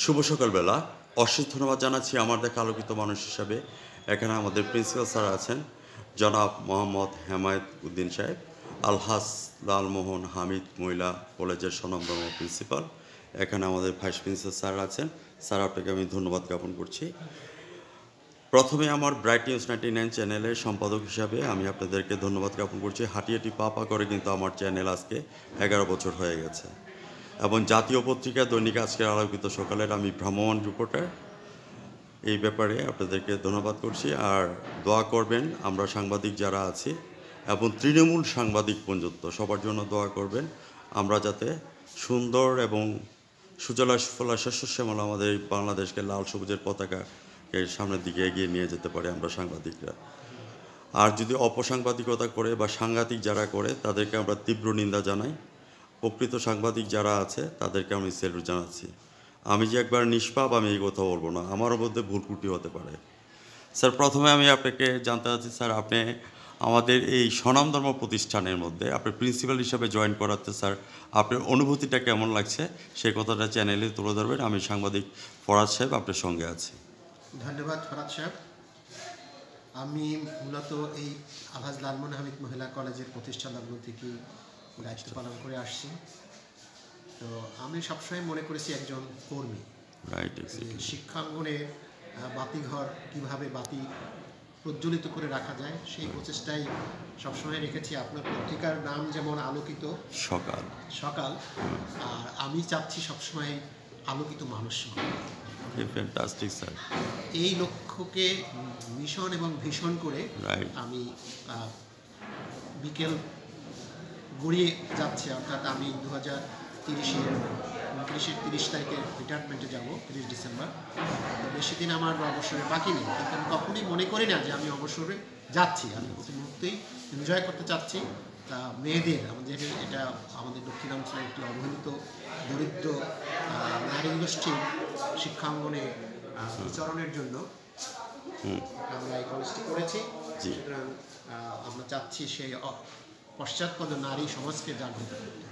শুভ সকালবেলা। অশেষ ধন্যবাদ জানাচ্ছি আমার দেখা আলোকিত মানুষ হিসাবে। এখানে আমাদের প্রিন্সিপাল স্যার আছেন, জনাব মোহাম্মদ হেমায়েত উদ্দিন সাহেব, আলহাজ লালমোহন হামিদ মহিলা কলেজের স্বনামধন্য প্রিন্সিপাল। এখানে আমাদের ভাইস প্রিন্সিপাল স্যার আছেন। স্যার, আপনাকে আমি ধন্যবাদ জ্ঞাপন করছি। প্রথমে আমার ব্রাইট নিউজ 99 চ্যানেলের সম্পাদক হিসাবে আমি আপনাদেরকে ধন্যবাদ জ্ঞাপন করছি। হাঁটি হাঁটি পা পা করে কিন্তু আমার চ্যানেল আজকে 11 বছর হয়ে গেছে। এবং জাতীয় পত্রিকা দৈনিক আজকের আলোকিত সকালের আমি ভ্রাম্যমাণ রিপোর্টার। এই ব্যাপারে আপনাদেরকে ধন্যবাদ করছি। আর দোয়া করবেন আমরা সাংবাদিক যারা আছি এবং তৃণমূল সাংবাদিক পর্যন্ত সবার জন্য দোয়া করবেন, আমরা যাতে সুন্দর এবং সুজলা সুফলা শস্য শ্যামলা আমাদের এই বাংলাদেশকে লাল সবুজের পতাকাকে সামনের দিকে এগিয়ে নিয়ে যেতে পারে আমরা সাংবাদিকরা। আর যদি অপসাংবাদিকতা করে বা সাংঘাতিক যারা করে তাদেরকে আমরা তীব্র নিন্দা জানাই। প্রকৃত সাংবাদিক যারা আছে তাদেরকে আমি স্যালুট জানাচ্ছি। আমি যে একবার নিষ্পাপ আমি এই কথা বলবো না, আমারও মধ্যে ভুল ত্রুটি হতে পারে। স্যার, প্রথমে আমি আপনাকে জানতে চাচ্ছি, স্যার আপনি আমাদের এই স্বনামধন্য প্রতিষ্ঠানের মধ্যে আপনি প্রিন্সিপাল হিসাবে জয়েন করাতে স্যার আপনার অনুভূতিটা কেমন লাগছে সেই কথাটা চ্যানেলে তুলে ধরবেন। আমি সাংবাদিক ফরাদ সাহেব আপনার সঙ্গে আছি। ধন্যবাদ ফরাদ সাহেব। আমি মূলত এই আলহাজ লালমোহন হামিদ মহিলা কলেজের প্রতিষ্ঠালগ্ন থেকে দায়িত্ব পালন করে আসছি। তো আমি সবসময় মনে করেছি একজন কর্মী, রাইট। শিক্ষাঙ্গনের বাতিঘর কীভাবে বাতি প্রজ্বলিত করে রাখা যায় সেই প্রচেষ্টাই সবসময় রেখেছি। আপনার পত্রিকার নাম যেমন আলোকিত সকাল সকাল, আর আমি চাচ্ছি সবসময় আলোকিত মানুষ। Fantastic sir. এই লক্ষ্যকে মিশন এবং ভীষণ করে আমি বিকেল গড়িয়ে যাচ্ছে, অর্থাৎ আমি 2030 তারিখে রিটায়ারমেন্টে যাব, 30 ডিসেম্বর। তো বেশি দিন আমার অবসরে বাকি নেই, কিন্তু আমি কখনই মনে করি না যে আমি অবসরে যাচ্ছি। আমি প্রতি মুহূর্তেই এনজয় করতে চাচ্ছি। তা মেয়েদের, আমাদের এটা আমাদের দক্ষিণাঞ্চলের একটি অবহেলিত দরিদ্র নারী গোষ্ঠীর শিক্ষাঙ্গনে বিচরণের জন্য আমরা এই কলেজটি করেছি। সুতরাং আমরা চাচ্ছি সেই পশ্চাৎপদ নারী সমাজকে জাগ্রত করতে।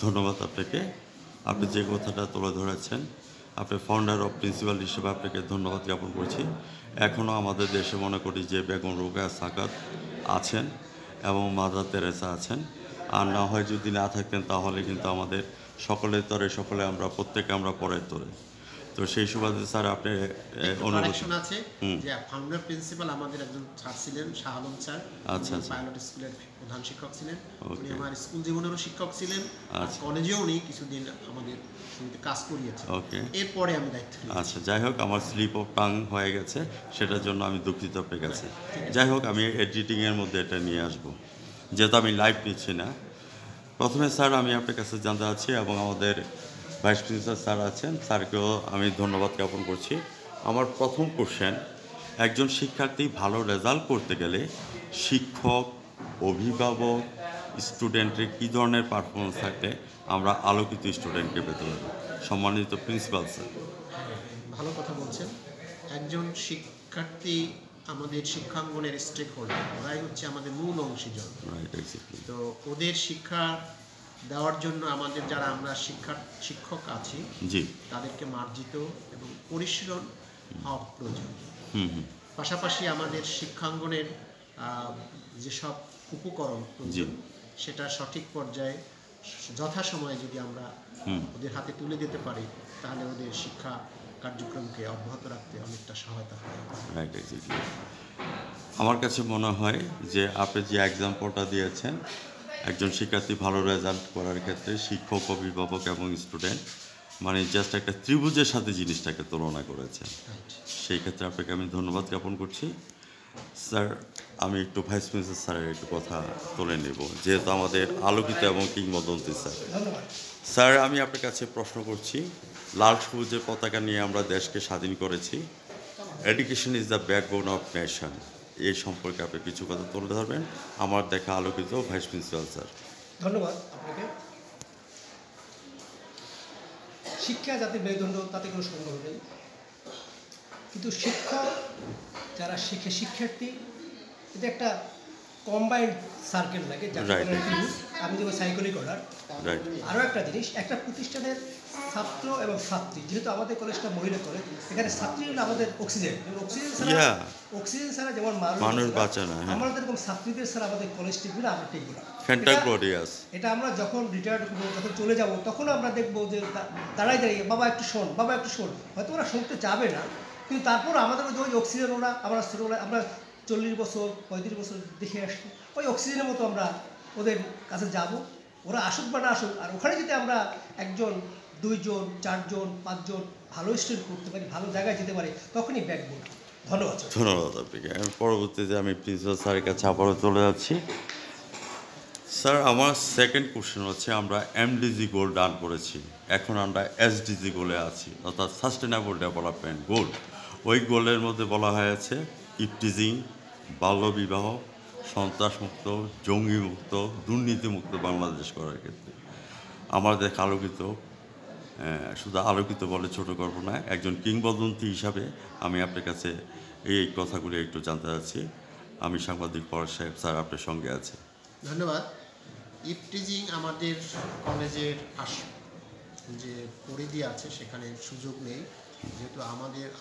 ধন্যবাদ আপনাকে। আপনি যে কথাটা তুলে ধরেছেন, আপনি ফাউন্ডার অফ প্রিন্সিপাল হিসেবে আপনাকে ধন্যবাদ জ্ঞাপন করছি। এখনও আমাদের দেশে মনে করি যে বেগম রোকেয়া সাকাত আছেন এবং মাদার তেরেসা আছেন। আর না হয় যদি না থাকতেন তাহলে কিন্তু আমাদের সকলের তরে সকলে আমরা প্রত্যেকে আমরা পরের তরে। তো সেই সুবাদে স্যার আপনি কারেকশন আছে যে ফাউন্ডার প্রিন্সিপাল আমাদের একজন স্যার ছিলেন, শাহ আলম স্যার। আচ্ছা, পাইলট স্কুলের প্রধান শিক্ষক ছিলেন। উনি আমার স্কুল জীবনেরও শিক্ষক ছিলেন, কলেজেও উনি কিছুদিন আমাদের সঙ্গে কাজ করিয়েছেন। ওকে, এরপরে আমি দায়িত্ব নিই। আচ্ছা, যাই হোক, আমার স্লিপ অফ টাং হয়ে গেছে, সেটার জন্য আমি দুঃখিত পেয়ে গেছি। যাই হোক, আমি এডিটিংয়ের মধ্যে এটা নিয়ে আসবো, যেহেতু আমি লাইভ নিচ্ছি না। প্রথমে স্যার আমি আপনার কাছে জানতে চাচ্ছি এবং আমাদের ভাইস প্রিন্সিপাল স্যার আছেন, স্যারকেও আমি ধন্যবাদ জ্ঞাপন করছি। আমার প্রথম কোশ্চেন, একজন শিক্ষার্থী ভালো রেজাল্ট করতে গেলে শিক্ষক, অভিভাবক, স্টুডেন্টের কী ধরনের পারফরমেন্স থাকলে আমরা আলোকিত স্টুডেন্টকে পেতে পারি? সম্মানিত প্রিন্সিপাল স্যার। ভালো কথা বলছেন। একজন শিক্ষার্থী আমাদের শিক্ষাঙ্গনের স্টেক হোল্ডার, ওরাই হচ্ছে আমাদের মূল অংশীজন। তো ওদের শিক্ষা দেওয়ার জন্য আমাদের যারা আমরা শিক্ষক আছি তাদেরকে মার্জিত এবং পরিশীলন হওয়া প্রয়োজন। পাশাপাশি আমাদের শিক্ষাঙ্গনের যেসব উপকরণ সেটা সঠিক পর্যায়ে যথাসময়ে যদি আমরা ওদের হাতে তুলে দিতে পারি তাহলে ওদের শিক্ষা কার্যক্রমকে অব্যাহত রাখতে অনেকটা সহায়তা হয়। আমার কাছে মনে হয় যে আপনি যে এক্সাম্পলটা দিয়েছেন, একজন শিক্ষার্থী ভালো রেজাল্ট করার ক্ষেত্রে শিক্ষক, অভিভাবক এবং স্টুডেন্ট মানে জাস্ট একটা ত্রিভুজের সাথে জিনিসটাকে তুলনা করেছেন। সেই ক্ষেত্রে আপনাকে আমি ধন্যবাদ জ্ঞাপন করছি। স্যার, আমি একটু ভাইস প্রিন্সিপাল স্যারের একটু কথা তুলে নেব, যেহেতু আমাদের আলোকিত এবং কিংবদন্তি স্যার। স্যার, আমি আপনার কাছে প্রশ্ন করছি, লাল সবুজের পতাকা নিয়ে আমরা দেশকে স্বাধীন করেছি। Education is the backbone of nation. এই সম্পর্কে আপনি কিছু কথা তুলে ধরবেন, আমার দেখা আলোকিত ভাইস প্রিন্সিপাল স্যার। ধন্যবাদ আপনাকে। শিক্ষা জাতির মেরুদণ্ড, তাতে কোনো সন্দেহ নেই, কিন্তু শিক্ষক যারা শিক্ষার্থী, এটা একটা কম্বাইন্ড সার্কেল লাগে, আমি যেমন সাইকোলজি করার রাইট আরও একটা জিনিস, একটা প্রতিষ্ঠানের ছাত্র এবং ছাত্রী, যেহেতু আমাদের কলেজটা মহিলা কলেজ, এখানে ছাত্রী হলো আমাদের অক্সিজেন। অক্সিজেন ছাড়া Yeah. অক্সিজেন ছাড়া যেমন মানুষ বাঁচে না, হ্যাঁ। আমাদের এরকম ছাত্রীদের ছাড়া আমাদের কলেজ টিকবে না, আমরা টিকবো না। ফ্যান্টাগ্লোরিয়াস। এটা আমরা যখন রিটায়ার্ড করবো, যখন চলে যাব, তখন আমরা দেখবো যে দাঁড়াই দাঁড়িয়ে বাবা একটু শোন, বাবা একটু শোন, হয়তো ওরা শুনতে যাবে না, কিন্তু তারপর আমাদের ওই অক্সিজেন ওরা, আমরা ছোটোবেলায় আমরা 40 বছর 35 বছর দেখে আসছি, ওই অক্সিজেনের মতো আমরা ওদের কাছে যাব, ওরা আসুক বা না আসুক। আর ওখানে যদি আমরা 1 জন 2 জন 4 জন 5 জন ভালো স্টুডেন্ট করতে পারি, ভালো জায়গায় যেতে পারি, তখনই ব্যাকবোন। ধন্যবাদ। ধন্যবাদ আপনাকে। আমি পরবর্তীতে আমি প্রিন্সিপাল স্যারের কাছে আবারও চলে যাচ্ছি। স্যার, আমার সেকেন্ড কোশ্চেন হচ্ছে, আমরা এমডিজি গোল ডান করেছি, এখন আমরা এসডিজি গোলে আছি, অর্থাৎ সাস্টেনেবল ডেভেলপমেন্ট গোল। ওই গোলের মধ্যে বলা হয়েছে ইফটিজিং, বাল্যবিবাহ, সন্ত্রাসমুক্ত, জঙ্গিমুক্ত, দুর্নীতিমুক্ত বাংলাদেশ করার ক্ষেত্রে আমাদের আলোকিত, শুধু আলোকিত বলে ছোটো করব না, একজন কিংবদন্তি হিসাবে আমি আপনার কাছে এই কথাগুলি একটু জানতে চাচ্ছি। আমি সাংবাদিক পরাশ সাহেব স্যার আপনার সঙ্গে আছে। ধন্যবাদ। ইফটিজিং আমাদের কলেজের যে পরিধি আছে সেখানে সুযোগ নেই, যেহেতু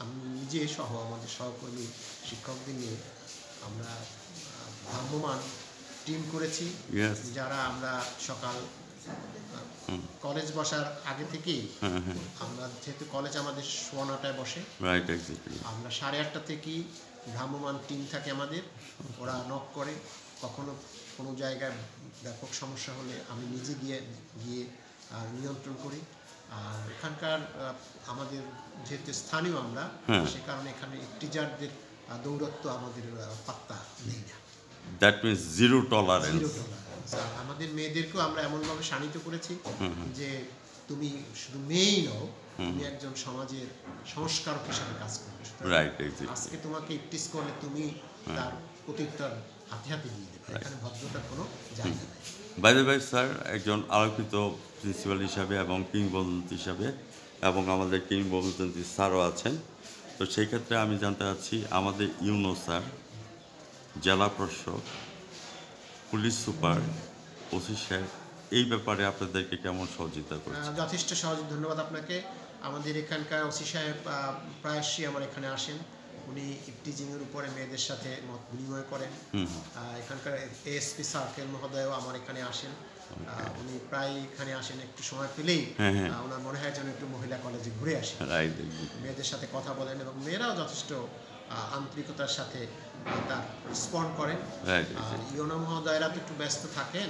আমি নিজে সহ আমাদের সহকর্মী শিক্ষকদের নিয়ে আমরা ভ্রাম্যমান টিম করেছি, Yes. যারা আমরা সকাল কলেজ বসার আগে থেকেই, আমরা যেহেতু কলেজ আমাদের 9:15টায় বসে, রাইট, এক্স্যাক্টলি। আমরা 8:30 থেকেই ভ্রাম্যমান টিম থাকে আমাদের, ওরা নক করে, কখনো কোনো জায়গায় ব্যাপক সমস্যা হলে আমি নিজে গিয়ে নিয়ন্ত্রণ করি। আর এখানকার আমাদের যেহেতু স্থানীয় আমরা, সে কারণে এখানে টিচারদের দৌরত্ব আমাদের পাত্তা নেই না। That means zero tolerance. আমাদের মেয়েদেরকেও আমরা এমনভাবে শানিত করেছি যে তুমি শুধু মেয়েই নও, তুমি একজন সমাজের সংস্কারক হিসাবে কাজ করবে। Right, exactly. আজকে তোমাকে ইফটিজ করলে তুমি তার প্রত্যুত্তর হাতে হাতে দিয়ে দেবে, এখানে ভদ্রতার কোনো জায়গা নেই। বাই দ্য ওয়ে স্যার, একজন আলোকিত প্রিন্সিপাল হিসাবে এবং কিংবদন্তি হিসাবে, এবং আমাদের কিংবদন্তি স্যারও আছেন, তো সেই ক্ষেত্রে আমি জানতে চাচ্ছি, আমাদের ইউনো স্যার, জেলা প্রশাসক, পুলিশ সুপার, ওসি সাহেব এই ব্যাপারে আপনাদেরকে কেমন সহযোগিতা করছে? যথেষ্ট সহজ। ধন্যবাদ আপনাকে। আমাদের এখানকার ওসি সাহেব প্রায়শই আমার এখানে আসেন, উনি ইফটিজিংয়ের উপরে মেয়েদের সাথে মত বিনিময় করেন। এখানকার এএসপি সার্কেল মহোদয়ও আমার এখানে আসেন, উনি প্রায় এখানে আসেন, একটু সময় পেলেই ওনার মনে হয় যেন একটু মহিলা কলেজে ঘুরে আসেন, মেয়েদের সাথে কথা বলেন, এবং মেয়েরাও যথেষ্ট আন্তরিকতার সাথে তার রেসপন্ড করেন। আর ইউনো মহোদয়রা তো একটু ব্যস্ত থাকেন,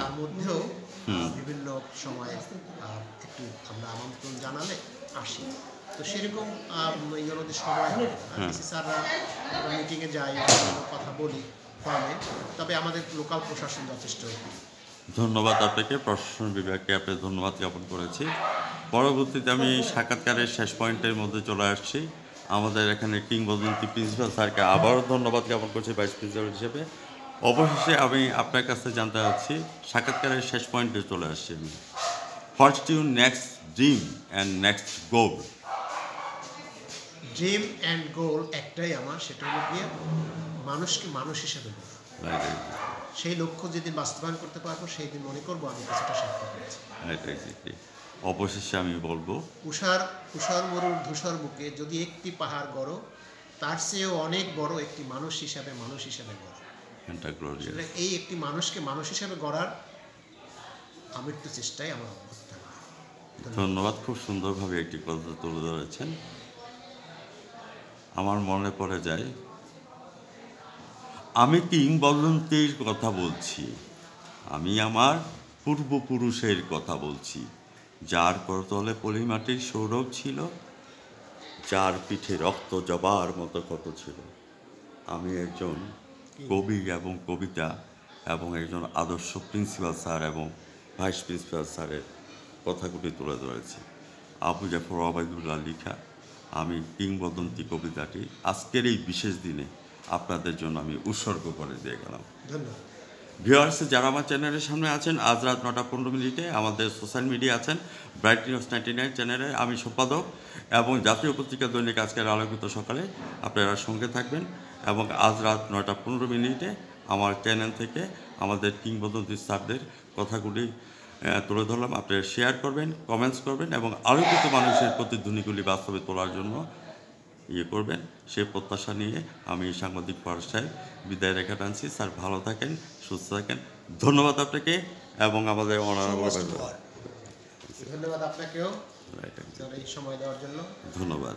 তার মধ্যেও বিভিন্ন সময় একটু আমরা আমন্ত্রণ জানালে আসি। তো সেরকম ইউনোদের সময় স্যাররা মিটিংয়ে যাই, কথা বলি ফর্মে, তবে আমাদের লোকাল প্রশাসন যথেষ্ট। ধন্যবাদ আপনাকে, প্রশাসন বিভাগকে আপনি ধন্যবাদ জ্ঞাপন করেছি। পরবর্তীতে আমি সাক্ষাৎকারের শেষ পয়েন্টের মধ্যে চলে আসছি। আমাদের এখানে কিংবদন্তি প্রিন্সিপাল স্যারকে আবারও ধন্যবাদ জ্ঞাপন করছি ভাইস প্রিন্সিপাল হিসেবে। অবশেষে আমি আপনার কাছে জানতে চাচ্ছি, সাক্ষাৎকারের শেষ পয়েন্টে চলে আসছি আমি। What's your next dream and next goal? Dream and goal একটাই আমার, সেটা হলো গিয়ে মানুষকে মানুষ হিসেবে গড়া। সেই লক্ষ্য যেদিন বাস্তবায়ন করতে পারবো, সেই দিন মনে করবো আমি কিছুটা সার্থক করেছি। অবশেষে আমি বলবো, উষার মরুর ধূসর বুকে যদি একটি পাহাড় গড়ো, তার চেয়েও অনেক বড় একটি মানুষ হিসাবে গড়া। এই একটি মানুষকে মানুষ হিসাবে গড়ার আমৃত্যু চেষ্টাই আমার অভ্যর্থনা। ধন্যবাদ। খুব সুন্দরভাবে একটি কথা তুলে ধরেছেন। আমার মনে পড়ে যায়, আমি কিংবদন্তির কথা বলছি, আমি আমার পূর্বপুরুষের কথা বলছি, যার করতলে পলিমাটির সৌরভ ছিল, যার পিঠে রক্ত জবার মতো ক্ষত ছিল। আমি একজন কবি এবং কবিতা এবং একজন আদর্শ প্রিন্সিপাল স্যার এবং ভাইস প্রিন্সিপাল স্যারের কথাগুলি তুলে ধরেছি। আবু জাফর ওবায়দুল্লাহ লিখা আমি কিংবদন্তি কবিতাটি আজকের এই বিশেষ দিনে আপনাদের জন্য আমি উৎসর্গ করে দিয়ে গেলাম। ধন্যবাদ। ভিউয়ার্স, যারা আমার চ্যানেলের সামনে আছেন, আজ রাত 9:15 আমাদের সোশ্যাল মিডিয়া আছেন ব্রাইট নিউজ 99 চ্যানেলে আমি সম্পাদক, এবং জাতীয় পত্রিকা দৈনিক আজকের আলোকিত সকালে আপনারা সঙ্গে থাকবেন, এবং আজ রাত 9:15 আমার চ্যানেল থেকে আমাদের কিংবদন্তি স্যারদের কথাগুলি তুলে ধরলাম। আপনারা শেয়ার করবেন, কমেন্টস করবেন এবং আলোকিত মানুষের প্রতিধ্বনিগুলি বাস্তবে তোলার জন্য করবেন, সেই প্রত্যাশা নিয়ে আমি সাংবাদিক ফারুক সাহেব বিদায় রেখা টানছি। স্যার ভালো থাকেন, সুস্থ থাকেন। ধন্যবাদ আপনাকে এবং আমাদের ধন্যবাদ আপনাকেও এই সময় দেওয়ার জন্য। ধন্যবাদ।